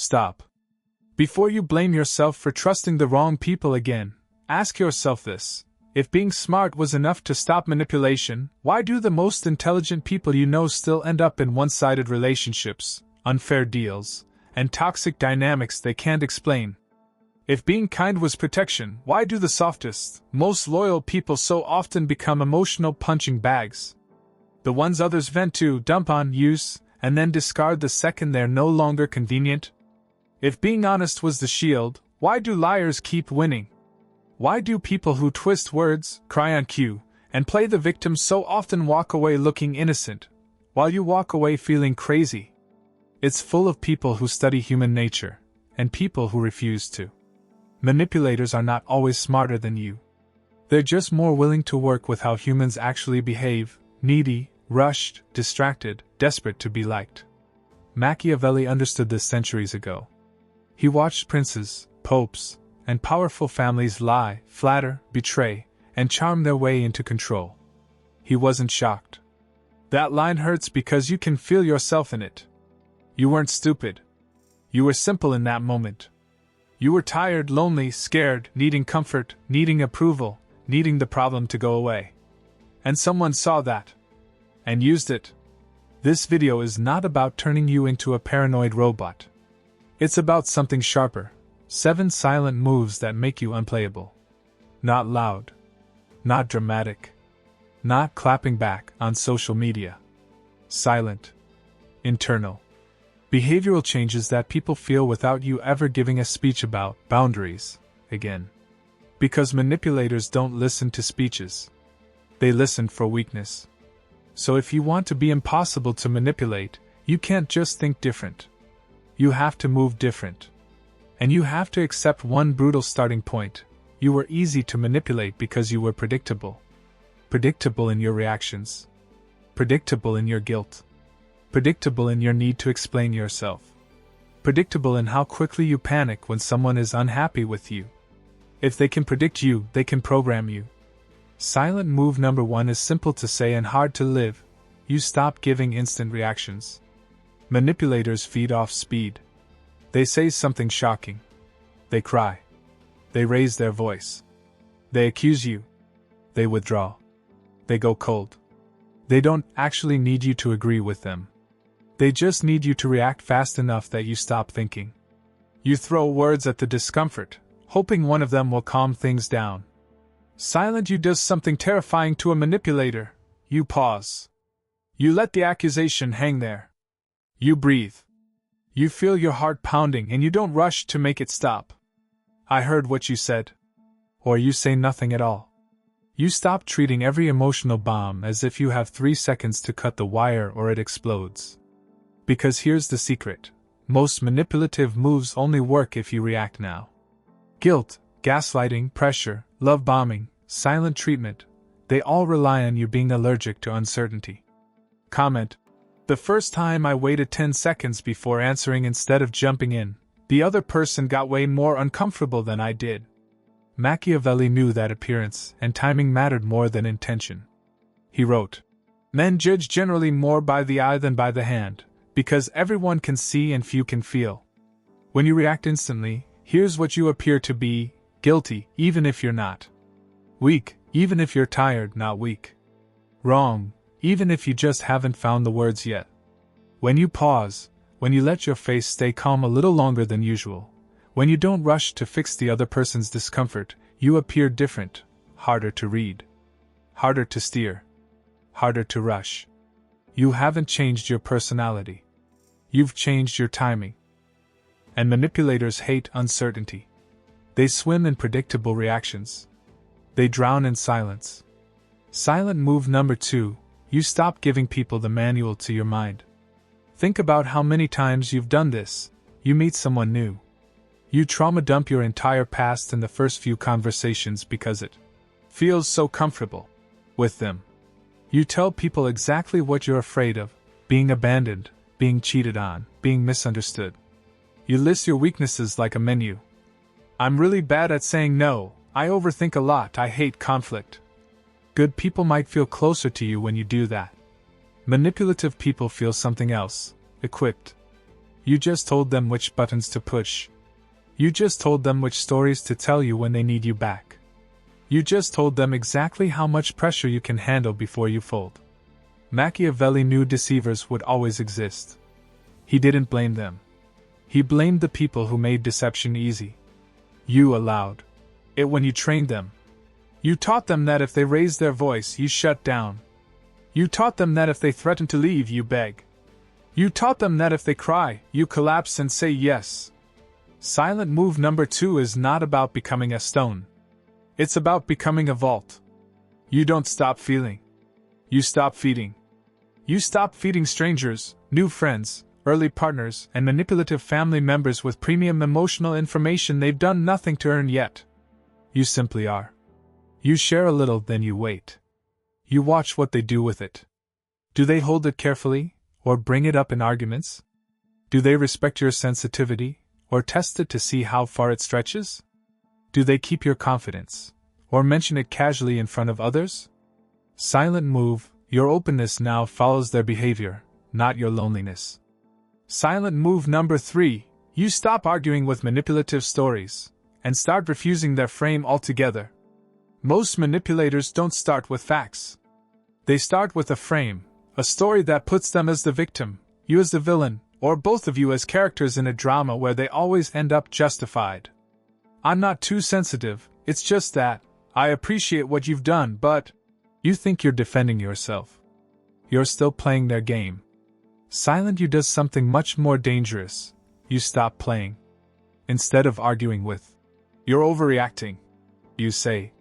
Stop. Before you blame yourself for trusting the wrong people again, ask yourself this. If being smart was enough to stop manipulation, why do the most intelligent people you know still end up in one-sided relationships, unfair deals, and toxic dynamics they can't explain? If being kind was protection, why do the softest, most loyal people so often become emotional punching bags? The ones others vent to, dump on, use, and then discard the second they're no longer convenient? If being honest was the shield, why do liars keep winning? Why do people who twist words, cry on cue, and play the victim so often walk away looking innocent, while you walk away feeling crazy? It's full of people who study human nature, and people who refuse to. Manipulators are not always smarter than you. They're just more willing to work with how humans actually behave, needy, rushed, distracted, desperate to be liked. Machiavelli understood this centuries ago. He watched princes, popes, and powerful families lie, flatter, betray, and charm their way into control. He wasn't shocked. That line hurts because you can feel yourself in it. You weren't stupid. You were simple in that moment. You were tired, lonely, scared, needing comfort, needing approval, needing the problem to go away. And someone saw that. And used it. This video is not about turning you into a paranoid robot. It's about something sharper. 7 silent moves that make you unplayable. Not loud. Not dramatic. Not clapping back on social media. Silent. Internal. Behavioral changes that people feel without you ever giving a speech about boundaries, again. Because manipulators don't listen to speeches. They listen for weakness. So if you want to be impossible to manipulate, you can't just think different. You have to move different. And you have to accept one brutal starting point. You were easy to manipulate because you were predictable. Predictable in your reactions. Predictable in your guilt. Predictable in your need to explain yourself. Predictable in how quickly you panic when someone is unhappy with you. If they can predict you, they can program you. Silent move number 1 is simple to say and hard to live. You stop giving instant reactions. Manipulators feed off speed. They say something shocking. They cry. They raise their voice. They accuse you. They withdraw. They go cold. They don't actually need you to agree with them. They just need you to react fast enough that you stop thinking. You throw words at the discomfort, hoping one of them will calm things down. Silent you does something terrifying to a manipulator. You pause. You let the accusation hang there. You breathe. You feel your heart pounding and you don't rush to make it stop. I heard what you said. Or you say nothing at all. You stop treating every emotional bomb as if you have 3 seconds to cut the wire or it explodes. Because here's the secret. Most manipulative moves only work if you react now. Guilt, gaslighting, pressure, love bombing, silent treatment, they all rely on you being allergic to uncertainty. Comment. The first time I waited 10 seconds before answering instead of jumping in, the other person got way more uncomfortable than I did. Machiavelli knew that appearance and timing mattered more than intention. He wrote, "Men judge generally more by the eye than by the hand, because everyone can see and few can feel. When you react instantly, here's what you appear to be: guilty, even if you're not. Weak, even if you're tired, not weak. Wrong, even if you just haven't found the words yet. When you pause, when you let your face stay calm a little longer than usual, when you don't rush to fix the other person's discomfort, you appear different, harder to read, harder to steer, harder to rush. You haven't changed your personality. You've changed your timing." And manipulators hate uncertainty. They swim in predictable reactions. They drown in silence. Silent move number 2, you stop giving people the manual to your mind. Think about how many times you've done this. You meet someone new. You trauma dump your entire past in the first few conversations because it feels so comfortable with them. You tell people exactly what you're afraid of: being abandoned, being cheated on, being misunderstood. You list your weaknesses like a menu. I'm really bad at saying no, I overthink a lot, I hate conflict. Good people might feel closer to you when you do that. Manipulative people feel something else: equipped. You just told them which buttons to push. You just told them which stories to tell you when they need you back. You just told them exactly how much pressure you can handle before you fold. Machiavelli knew deceivers would always exist. He didn't blame them. He blamed the people who made deception easy. You allowed it when you trained them. You taught them that if they raised their voice, you shut down. You taught them that if they threatened to leave, you beg. You taught them that if they cry, you collapse and say yes. Silent move number 2 is not about becoming a stone. It's about becoming a vault. You don't stop feeling. You stop feeding. You stop feeding strangers, new friends, early partners, and manipulative family members with premium emotional information they've done nothing to earn yet. You simply are. You share a little, then you wait. You watch what they do with it. Do they hold it carefully, or bring it up in arguments? Do they respect your sensitivity, or test it to see how far it stretches? Do they keep your confidence, or mention it casually in front of others? Silent move, your openness now follows their behavior, not your loneliness. Silent move number 3, you stop arguing with manipulative stories, and start refusing their frame altogether. Most manipulators don't start with facts. They start with a frame, a story that puts them as the victim, you as the villain, or both of you as characters in a drama where they always end up justified. I'm not too sensitive, it's just that, I appreciate what you've done, but you think you're defending yourself. You're still playing their game. Silent you does something much more dangerous. You stop playing. Instead of arguing with, you're overreacting. You say,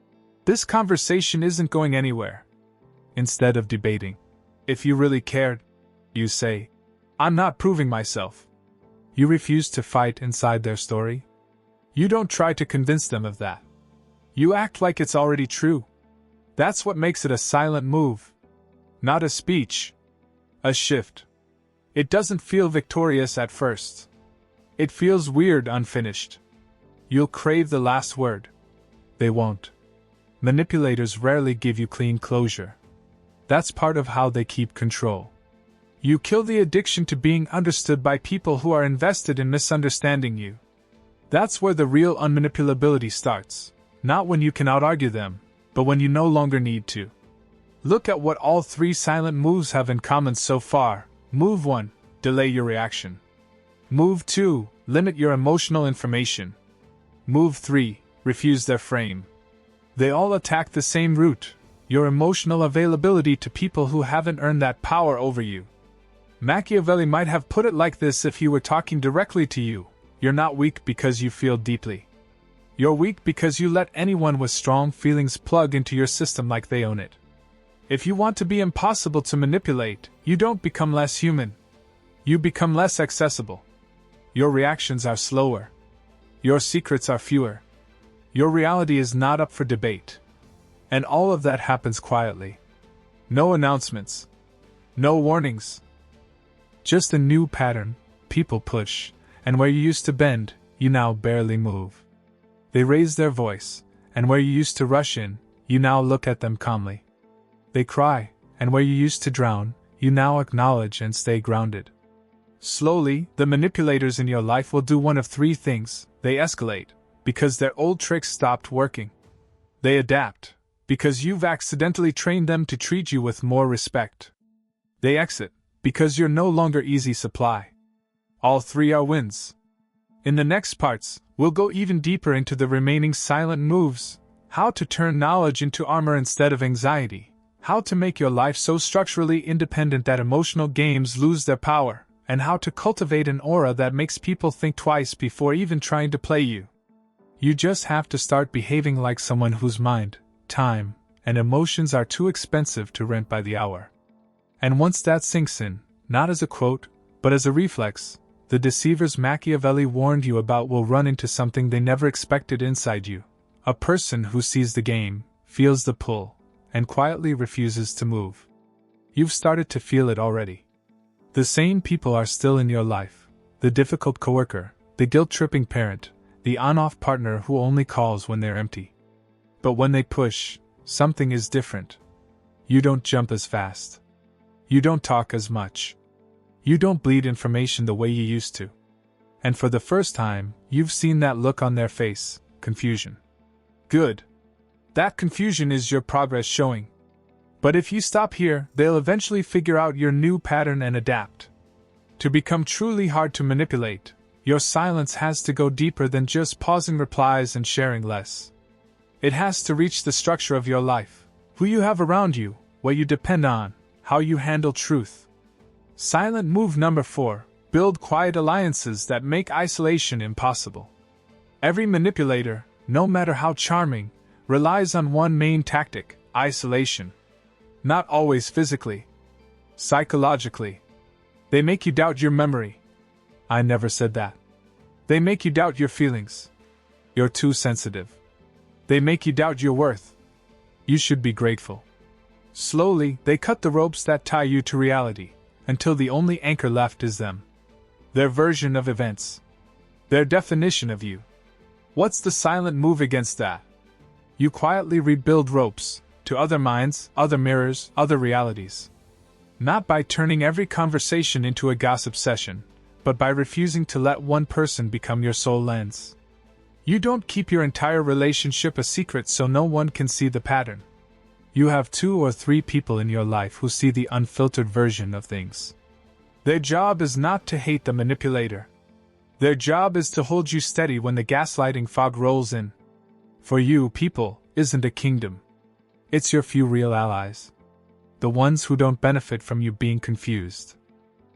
this conversation isn't going anywhere. Instead of debating, if you really cared, you say, I'm not proving myself. You refuse to fight inside their story. You don't try to convince them of that. You act like it's already true. That's what makes it a silent move. Not a speech. A shift. It doesn't feel victorious at first. It feels weird unfinished. You'll crave the last word. They won't. Manipulators rarely give you clean closure. That's part of how they keep control. You kill the addiction to being understood by people who are invested in misunderstanding you. That's where the real unmanipulability starts, not when you can out-argue them, but when you no longer need to. Look at what all 3 silent moves have in common so far. Move 1, delay your reaction. Move 2, limit your emotional information. Move 3, refuse their frame. They all attack the same root, your emotional availability to people who haven't earned that power over you. Machiavelli might have put it like this if he were talking directly to you. You're not weak because you feel deeply. You're weak because you let anyone with strong feelings plug into your system like they own it. If you want to be impossible to manipulate, you don't become less human. You become less accessible. Your reactions are slower. Your secrets are fewer. Your reality is not up for debate. And all of that happens quietly. No announcements. No warnings. Just a new pattern. People push, and where you used to bend, you now barely move. They raise their voice, and where you used to rush in, you now look at them calmly. They cry, and where you used to drown, you now acknowledge and stay grounded. Slowly, the manipulators in your life will do one of 3 things. They escalate, because their old tricks stopped working. They adapt, because you've accidentally trained them to treat you with more respect. They exit, because you're no longer easy supply. All 3 are wins. In the next parts, we'll go even deeper into the remaining silent moves, how to turn knowledge into armor instead of anxiety, how to make your life so structurally independent that emotional games lose their power, and how to cultivate an aura that makes people think twice before even trying to play you. You just have to start behaving like someone whose mind, time, and emotions are too expensive to rent by the hour. And once that sinks in, not as a quote, but as a reflex, the deceivers Machiavelli warned you about will run into something they never expected inside you. A person who sees the game, feels the pull, and quietly refuses to move. You've started to feel it already. The same people are still in your life. The difficult coworker, the guilt-tripping parent, the on-off partner who only calls when they're empty. But when they push, something is different. You don't jump as fast. You don't talk as much. You don't bleed information the way you used to. And for the first time, you've seen that look on their face, confusion. Good. That confusion is your progress showing. But if you stop here, they'll eventually figure out your new pattern and adapt. To become truly hard to manipulate, your silence has to go deeper than just pausing replies and sharing less. It has to reach the structure of your life, who you have around you, what you depend on, how you handle truth. Silent move number 4. Build quiet alliances that make isolation impossible. Every manipulator, no matter how charming, relies on one main tactic: isolation. Not always physically. Psychologically. They make you doubt your memory. I never said that. They make you doubt your feelings. You're too sensitive. They make you doubt your worth. You should be grateful. Slowly, they cut the ropes that tie you to reality, until the only anchor left is them. Their version of events. Their definition of you. What's the silent move against that? You quietly rebuild ropes, to other minds, other mirrors, other realities. Not by turning every conversation into a gossip session, but by refusing to let one person become your sole lens. You don't keep your entire relationship a secret so no one can see the pattern. You have 2 or 3 people in your life who see the unfiltered version of things. Their job is not to hate the manipulator. Their job is to hold you steady when the gaslighting fog rolls in. For you, people isn't a kingdom. It's your few real allies. The ones who don't benefit from you being confused.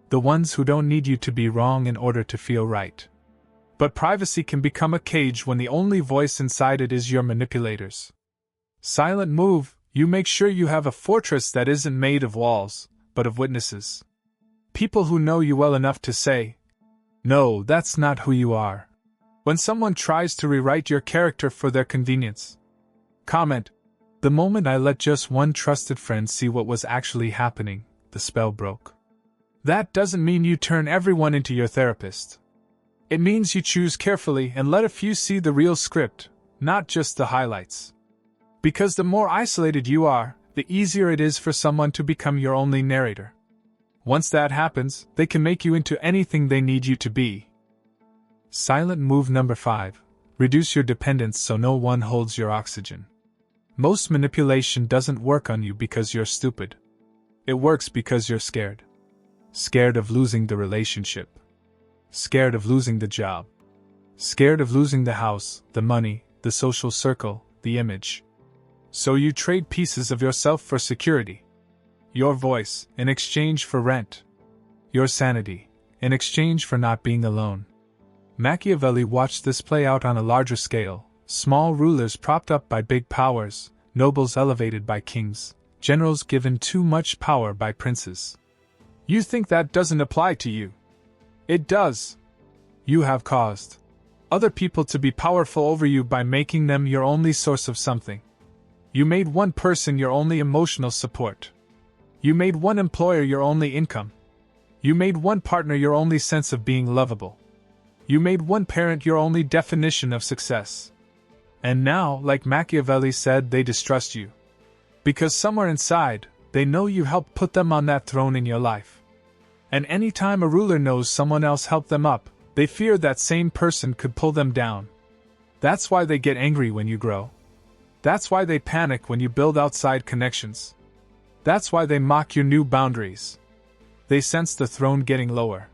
The ones who don't need you to be wrong in order to feel right. But privacy can become a cage when the only voice inside it is your manipulators. Silent move, you make sure you have a fortress that isn't made of walls, but of witnesses. People who know you well enough to say, "No, that's not who you are." When someone tries to rewrite your character for their convenience. Comment, "The moment I let just one trusted friend see what was actually happening, the spell broke." That doesn't mean you turn everyone into your therapist. It means you choose carefully and let a few see the real script, not just the highlights. Because the more isolated you are, the easier it is for someone to become your only narrator. Once that happens, they can make you into anything they need you to be. Silent move number 5. Reduce your dependence so no one holds your oxygen. Most manipulation doesn't work on you because you're stupid. It works because you're scared. Scared of losing the relationship. Scared of losing the job. Scared of losing the house, the money, the social circle, the image. So you trade pieces of yourself for security. Your voice, in exchange for rent. Your sanity, in exchange for not being alone. Machiavelli watched this play out on a larger scale. Small rulers propped up by big powers, nobles elevated by kings, generals given too much power by princes. You think that doesn't apply to you? It does. You have caused other people to be powerful over you by making them your only source of something. You made one person your only emotional support. You made one employer your only income. You made one partner your only sense of being lovable. You made one parent your only definition of success. And now, like Machiavelli said, they distrust you. Because somewhere inside, they know you helped put them on that throne in your life. And anytime a ruler knows someone else helped them up, they fear that same person could pull them down. That's why they get angry when you grow. That's why they panic when you build outside connections. That's why they mock your new boundaries. They sense the throne getting lower.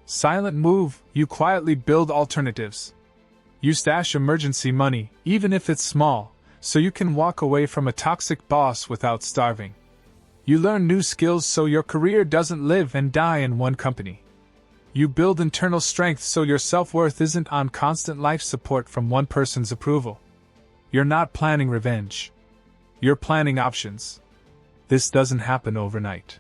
Silent move, you quietly build alternatives. You stash emergency money, even if it's small, so you can walk away from a toxic boss without starving. You learn new skills so your career doesn't live and die in one company. You build internal strength so your self-worth isn't on constant life support from one person's approval. You're not planning revenge. You're planning options. This doesn't happen overnight.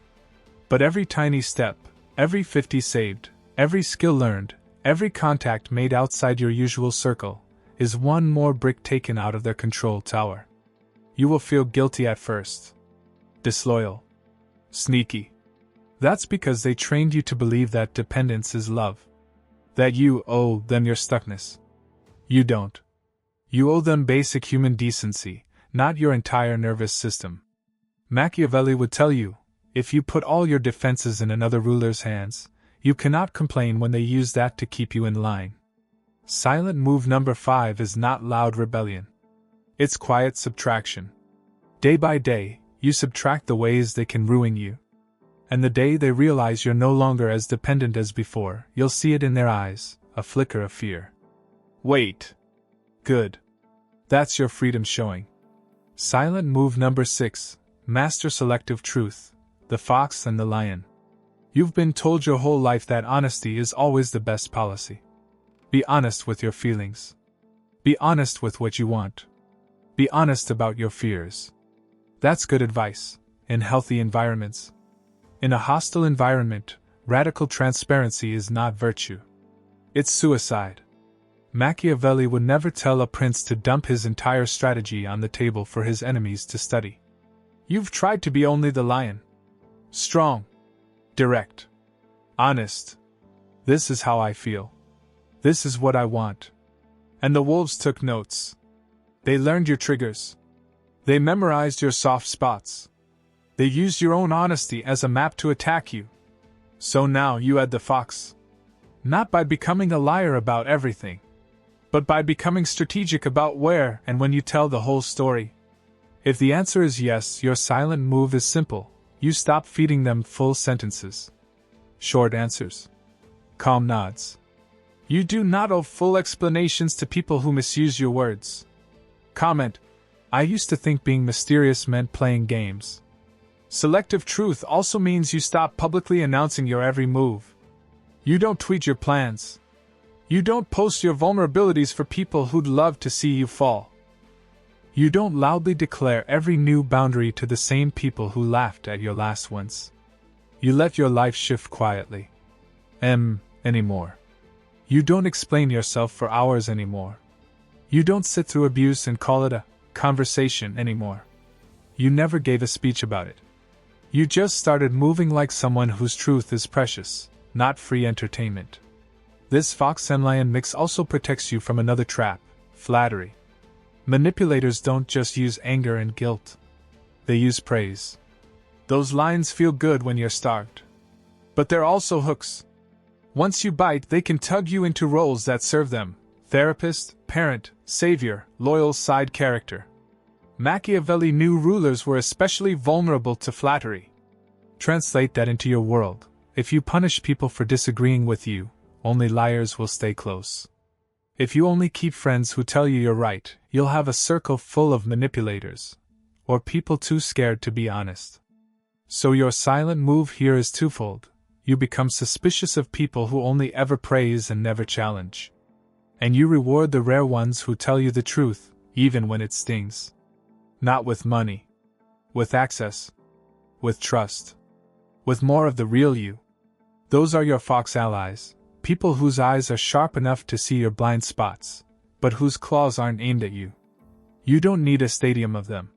But every tiny step, every 50 saved, every skill learned, every contact made outside your usual circle, is one more brick taken out of their control tower. You will feel guilty at first. Disloyal. Sneaky. That's because they trained you to believe that dependence is love. That you owe them your stuckness. You don't. You owe them basic human decency, not your entire nervous system. Machiavelli would tell you, if you put all your defenses in another ruler's hands, You cannot complain when they use that to keep you in line. Silent move number 5 is not loud rebellion. It's quiet subtraction. Day by day, you subtract the ways they can ruin you. And the day they realize you're no longer as dependent as before, you'll see it in their eyes, a flicker of fear. Wait. Good. That's your freedom showing. Silent move number 6, master selective truth, the fox and the lion. You've been told your whole life that honesty is always the best policy. Be honest with your feelings. Be honest with what you want. Be honest about your fears. That's good advice, in healthy environments. In a hostile environment, radical transparency is not virtue. It's suicide. Machiavelli would never tell a prince to dump his entire strategy on the table for his enemies to study. You've tried to be only the lion. Strong. Direct. Honest. This is how I feel. This is what I want. And the wolves took notes. They learned your triggers. They memorized your soft spots. They used your own honesty as a map to attack you. So now you add the fox. Not by becoming a liar about everything, but by becoming strategic about where and when you tell the whole story. If the answer is yes, your silent move is simple. You stop feeding them full sentences. Short answers. Calm nods. You do not owe full explanations to people who misuse your words. Comment: I used to think being mysterious meant playing games. Selective truth also means you stop publicly announcing your every move. You don't tweet your plans. You don't post your vulnerabilities for people who'd love to see you fall. You don't loudly declare every new boundary to the same people who laughed at your last ones. You let your life shift quietly. Anymore. You don't explain yourself for hours anymore. You don't sit through abuse and call it a conversation anymore. You never gave a speech about it. You just started moving like someone whose truth is precious, not free entertainment. This fox and lion mix also protects you from another trap: flattery. Manipulators don't just use anger and guilt. They use praise. Those lines feel good when you're starved. But they're also hooks. Once you bite, they can tug you into roles that serve them: therapist, parent, savior, loyal side character. Machiavelli knew rulers were especially vulnerable to flattery. Translate that into your world. If you punish people for disagreeing with you, only liars will stay close. If you only keep friends who tell you you're right, you'll have a circle full of manipulators, or people too scared to be honest. So your silent move here is twofold. You become suspicious of people who only ever praise and never challenge. And you reward the rare ones who tell you the truth, even when it stings. Not with money. With access. With trust. With more of the real you. Those are your fox allies, people whose eyes are sharp enough to see your blind spots, but whose claws aren't aimed at you. You don't need a stadium of them.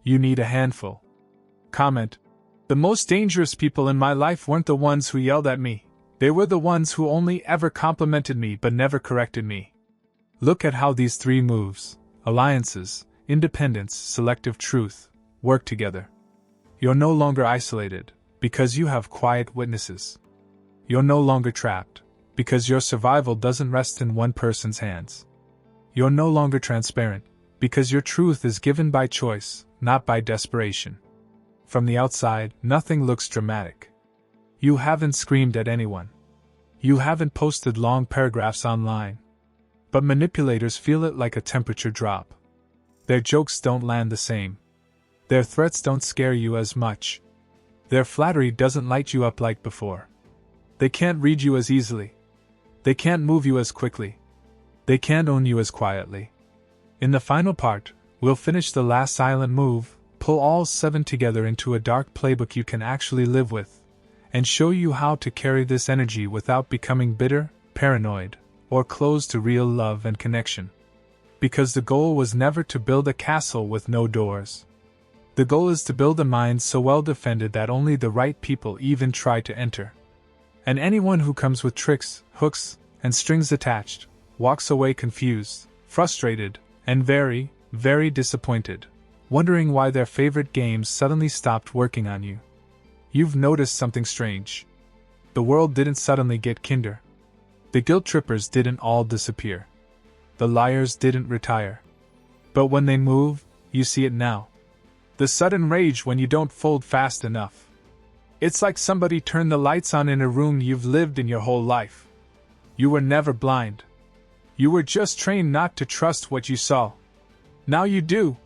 You need a handful. Comment: the most dangerous people in my life weren't the ones who yelled at me. They were the ones who only ever complimented me but never corrected me. Look at how these three moves, alliances, independence, selective truth, work together. You're no longer isolated, because you have quiet witnesses. You're no longer trapped, because your survival doesn't rest in one person's hands. You're no longer transparent, because your truth is given by choice, not by desperation. From the outside, nothing looks dramatic. You haven't screamed at anyone. You haven't posted long paragraphs online. But manipulators feel it like a temperature drop. Their jokes don't land the same. Their threats don't scare you as much. Their flattery doesn't light you up like before. They can't read you as easily. They can't move you as quickly. They can't own you as quietly. In the final part, we'll finish the last silent move, pull all 7 together into a dark playbook you can actually live with, and show you how to carry this energy without becoming bitter, paranoid, or closed to real love and connection. Because the goal was never to build a castle with no doors. The goal is to build a mind so well defended that only the right people even try to enter. And anyone who comes with tricks, hooks, and strings attached, walks away confused, frustrated, and very, very disappointed, wondering why their favorite games suddenly stopped working on you. You've noticed something strange. The world didn't suddenly get kinder. The guilt trippers didn't all disappear. The liars didn't retire. But when they move, you see it now. The sudden rage when you don't fold fast enough. It's like somebody turned the lights on in a room you've lived in your whole life. You were never blind. You were just trained not to trust what you saw. Now you do.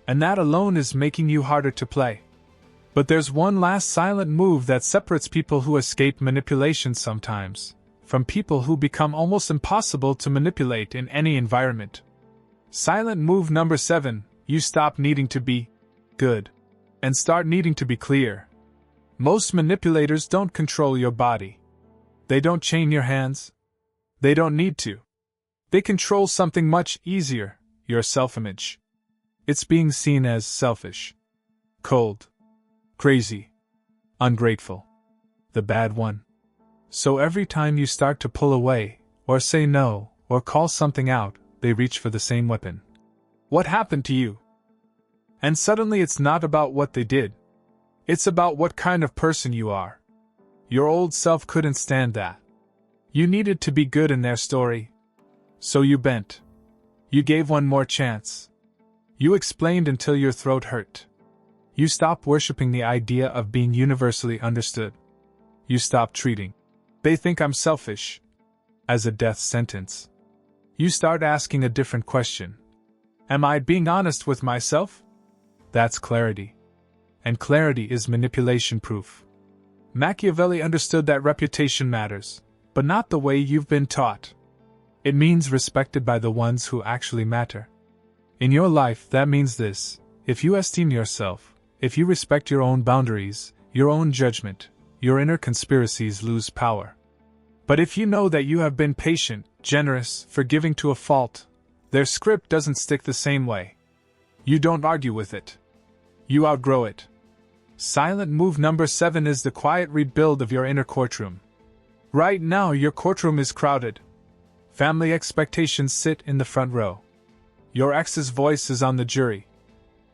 And that alone is making you harder to play. But there's one last silent move that separates people who escape manipulation sometimes from people who become almost impossible to manipulate in any environment. Silent move number 7, you stop needing to be good and start needing to be clear. Most manipulators don't control your body. They don't chain your hands. They don't need to. They control something much easier, your self-image. It's being seen as selfish, cold, crazy, ungrateful, the bad one. So every time you start to pull away, or say no, or call something out, they reach for the same weapon. What happened to you? And suddenly it's not about what they did. It's about what kind of person you are. Your old self couldn't stand that. You needed to be good in their story. So you bent. You gave one more chance. You explained until your throat hurt. You stopped worshipping the idea of being universally understood. You stopped treating "they think I'm selfish" as a death sentence. You start asking a different question. Am I being honest with myself? That's clarity. And clarity is manipulation proof. Machiavelli understood that reputation matters, but not the way you've been taught. It means respected by the ones who actually matter. In your life, that means this: if you esteem yourself, if you respect your own boundaries, your own judgment, your inner conspiracies lose power. But if you know that you have been patient, generous, forgiving to a fault, their script doesn't stick the same way. You don't argue with it. You outgrow it. Silent move number 7 is the quiet rebuild of your inner courtroom. Right now, your courtroom is crowded. Family expectations sit in the front row. Your ex's voice is on the jury.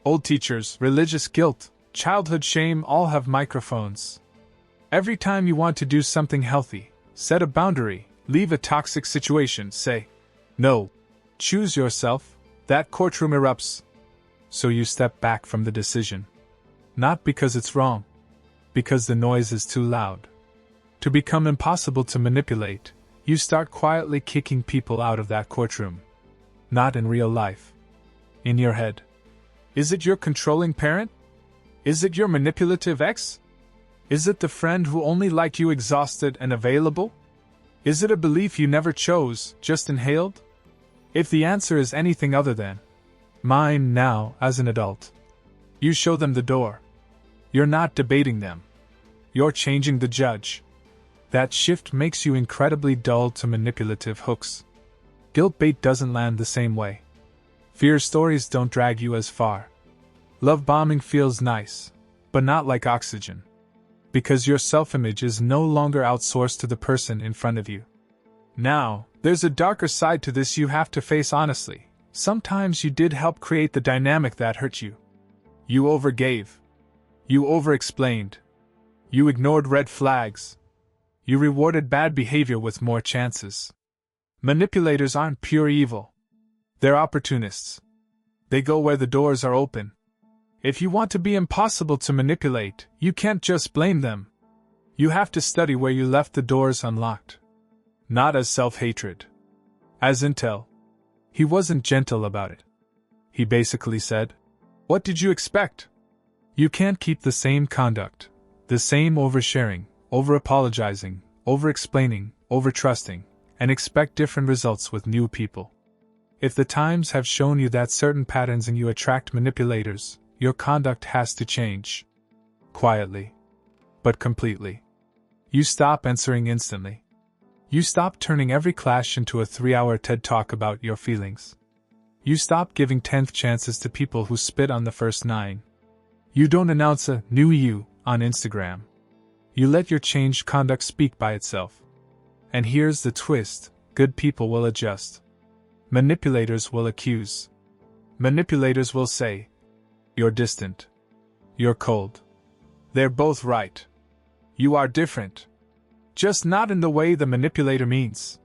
Old teachers, religious guilt, childhood shame all have microphones. Every time you want to do something healthy, set a boundary, leave a toxic situation, say no, choose yourself, that courtroom erupts. So you step back from the decision. Not because it's wrong, because the noise is too loud. To become impossible to manipulate, you start quietly kicking people out of that courtroom. Not in real life. In your head. Is it your controlling parent? Is it your manipulative ex? Is it the friend who only liked you exhausted and available? Is it a belief you never chose, just inhaled? If the answer is anything other than mine now as an adult, you show them the door. You're not debating them. You're changing the judge. That shift makes you incredibly dull to manipulative hooks. Guilt bait doesn't land the same way. Fear stories don't drag you as far. Love bombing feels nice, but not like oxygen. Because your self-image is no longer outsourced to the person in front of you. Now, there's a darker side to this you have to face honestly. Sometimes you did help create the dynamic that hurt you. You overgave. You over-explained. You ignored red flags. You rewarded bad behavior with more chances. Manipulators aren't pure evil. They're opportunists. They go where the doors are open. If you want to be impossible to manipulate, you can't just blame them. You have to study where you left the doors unlocked. Not as self-hatred. As intel. He wasn't gentle about it. He basically said, "What did you expect? You can't keep the same conduct, the same oversharing, over-apologizing, over-explaining, over-trusting, and expect different results with new people. If the times have shown you that certain patterns and you attract manipulators, your conduct has to change. Quietly. But completely. You stop answering instantly. You stop turning every clash into a 3-hour TED Talk about your feelings. You stop giving 10th chances to people who spit on the first 9. You don't announce a new you on Instagram. You let your changed conduct speak by itself. And here's the twist: good people will adjust. Manipulators will accuse. Manipulators will say, "You're distant. You're cold." They're both right. You are different. Just not in the way the manipulator means.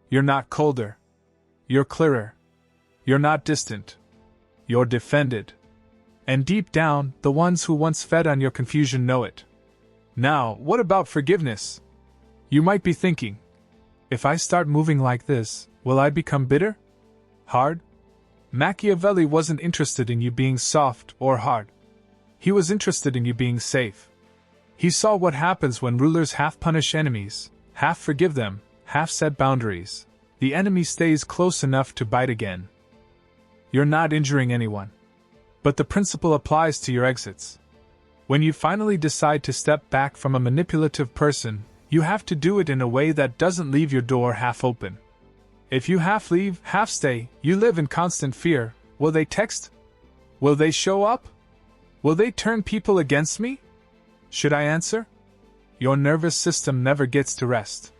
You're not colder. You're clearer. You're not distant. You're defended. And deep down, the ones who once fed on your confusion know it. Now, what about forgiveness? You might be thinking, if I start moving like this, will I become bitter? Hard? Machiavelli wasn't interested in you being soft or hard. He was interested in you being safe. He saw what happens when rulers half punish enemies, half forgive them, half set boundaries. The enemy stays close enough to bite again. You're not injuring anyone. But the principle applies to your exits. When you finally decide to step back from a manipulative person, you have to do it in a way that doesn't leave your door half open. If you half leave, half stay, you live in constant fear. Will they text? Will they show up? Will they turn people against me? Should I answer? Your nervous system never gets to rest.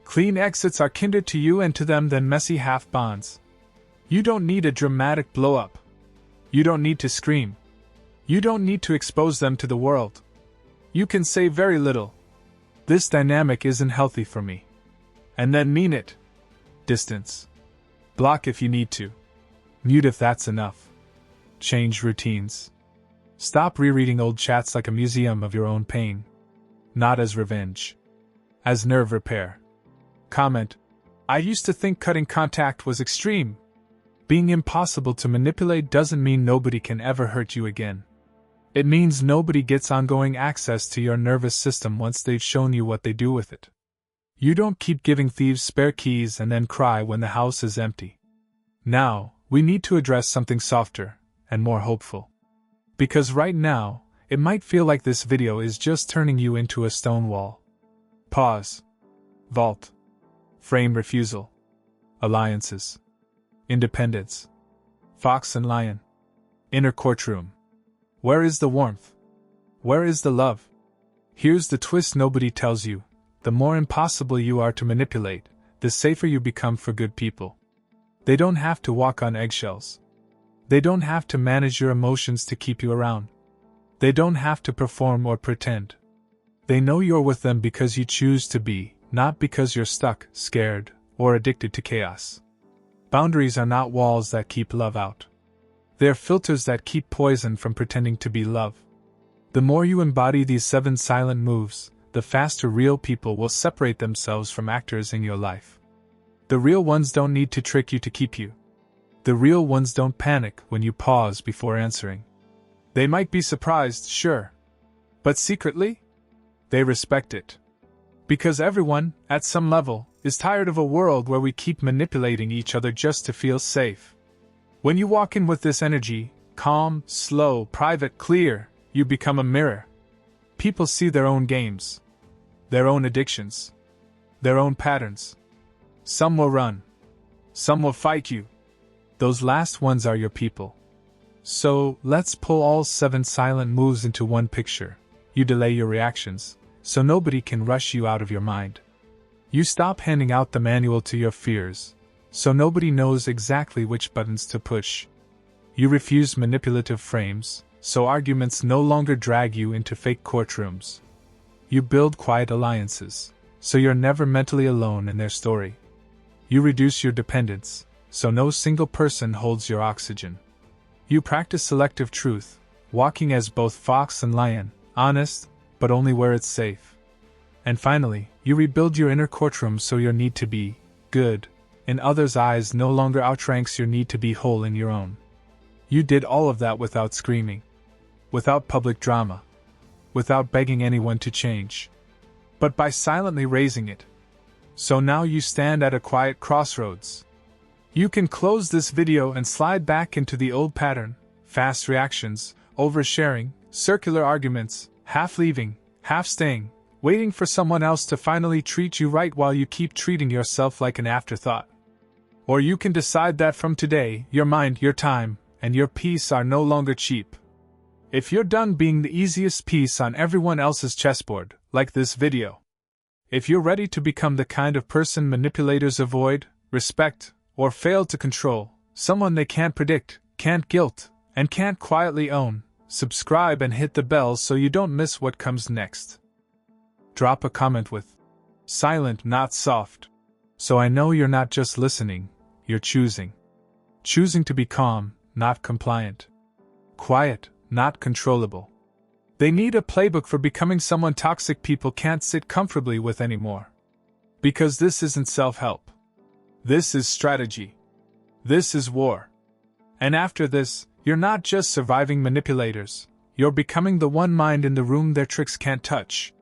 Clean exits are kinder to you and to them than messy half bonds. You don't need a dramatic blow-up. You don't need to scream. You don't need to expose them to the world. You can say very little. This dynamic isn't healthy for me. And then mean it. Distance. Block if you need to. Mute if that's enough. Change routines. Stop rereading old chats like a museum of your own pain. Not as revenge. As nerve repair. Comment. I used to think cutting contact was extreme. Being impossible to manipulate doesn't mean nobody can ever hurt you again. It means nobody gets ongoing access to your nervous system once they've shown you what they do with it. You don't keep giving thieves spare keys and then cry when the house is empty. Now, we need to address something softer and more hopeful. Because right now, it might feel like this video is just turning you into a stone wall. Pause. Vault. Frame refusal. Alliances. Independence. Fox+Lion. Inner courtroom. Where is the warmth? Where is the love? Here's the twist nobody tells you. The more impossible you are to manipulate, the safer you become for good people. They don't have to walk on eggshells. They don't have to manage your emotions to keep you around. They don't have to perform or pretend. They know you're with them because you choose to be, not because you're stuck, scared, or addicted to chaos. Boundaries are not walls that keep love out. They're filters that keep poison from pretending to be love. The more you embody these 7 silent moves, the faster real people will separate themselves from actors in your life. The real ones don't need to trick you to keep you. The real ones don't panic when you pause before answering. They might be surprised, sure. But secretly, they respect it. Because everyone, at some level, is tired of a world where we keep manipulating each other just to feel safe. When you walk in with this energy, calm, slow, private, clear, you become a mirror. People see their own games, their own addictions, their own patterns. Some will run. Some will fight you. Those last ones are your people. So, let's pull all 7 silent moves into one picture. You delay your reactions, so nobody can rush you out of your mind. You stop handing out the manual to your fears, so nobody knows exactly which buttons to push. You refuse manipulative frames, so arguments no longer drag you into fake courtrooms. You build quiet alliances, so you're never mentally alone in their story. You reduce your dependence, so no single person holds your oxygen. You practice selective truth, walking as both fox and lion, honest, but only where it's safe. And finally, you rebuild your inner courtroom so your need to be good in others' eyes no longer outranks your need to be whole in your own. You did all of that without screaming, without public drama, without begging anyone to change, but by silently raising it. So now you stand at a quiet crossroads. You can close this video and slide back into the old pattern: fast reactions, oversharing, circular arguments, half leaving, half staying, waiting for someone else to finally treat you right while you keep treating yourself like an afterthought. Or you can decide that from today, your mind, your time, and your peace are no longer cheap. If you're done being the easiest piece on everyone else's chessboard, like this video. If you're ready to become the kind of person manipulators avoid, respect, or fail to control, someone they can't predict, can't guilt, and can't quietly own, subscribe and hit the bell so you don't miss what comes next. Drop a comment with silent, not soft. So I know you're not just listening, you're choosing. Choosing to be calm, not compliant. Quiet, not controllable. They need a playbook for becoming someone toxic people can't sit comfortably with anymore. Because this isn't self-help. This is strategy. This is war. And after this, you're not just surviving manipulators, you're becoming the one mind in the room their tricks can't touch.